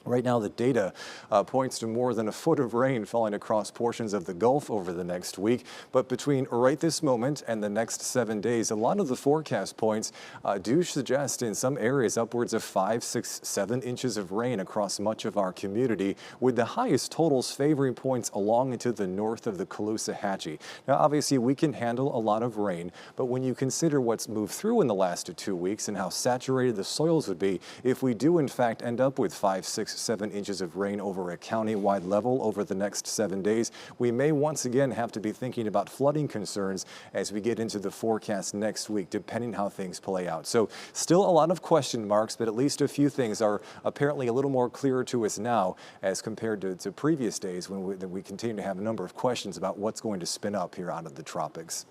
Right now, the data points to more than a foot of rain falling across portions of the Gulf over the next week. But between right this moment and the next 7 days, a lot of the forecast points do suggest in some areas upwards of 5, 6, 7 inches of rain across much of our community, with the highest totals favoring points along into the north of the Caloosahatchee. Now, obviously, we can handle a lot of rain, but when you consider what's moved through in the last 2 weeks and how saturated the soils would be, if we do in fact end up with 5, 6, 7 inches of rain over a county-wide level over the next 7 days, we may once again have to be thinking about flooding concerns as we get into the forecast next week, depending how things play out. So still a lot of question marks, but at least a few things are apparently a little more clearer to us now as compared to previous days when we continue to have a number of questions about what's going to spin up here out of the tropics.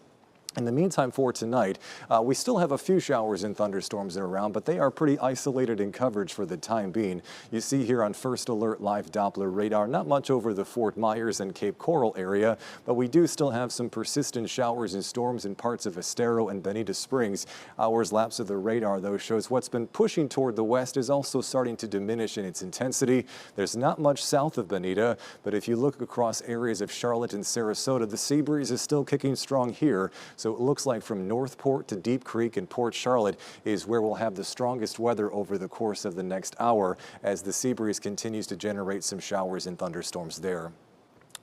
In the meantime, for tonight, we still have a few showers and thunderstorms around, but they are pretty isolated in coverage for the time being. You see here on First Alert Live Doppler radar, not much over the Fort Myers and Cape Coral area, but we do still have some persistent showers and storms in parts of Estero and Bonita Springs. Hours lapse of the radar, though, shows what's been pushing toward the west is also starting to diminish in its intensity. There's not much south of Bonita, but if you look across areas of Charlotte and Sarasota, the sea breeze is still kicking strong here. So it looks like from Northport to Deep Creek and Port Charlotte is where we'll have the strongest weather over the course of the next hour as the sea breeze continues to generate some showers and thunderstorms there.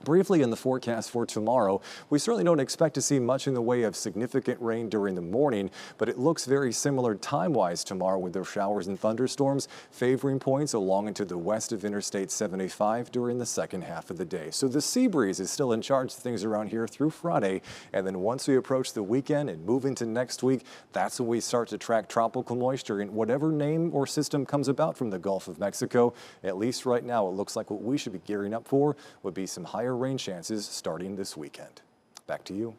Briefly in the forecast for tomorrow, we certainly don't expect to see much in the way of significant rain during the morning, but it looks very similar time-wise tomorrow with those showers and thunderstorms favoring points along into the west of Interstate 75 during the second half of the day. So the sea breeze is still in charge of things around here through Friday, and then once we approach the weekend and move into next week, that's when we start to track tropical moisture in whatever name or system comes about from the Gulf of Mexico. At least right now, it looks like what we should be gearing up for would be some higher rain chances starting this weekend. Back to you.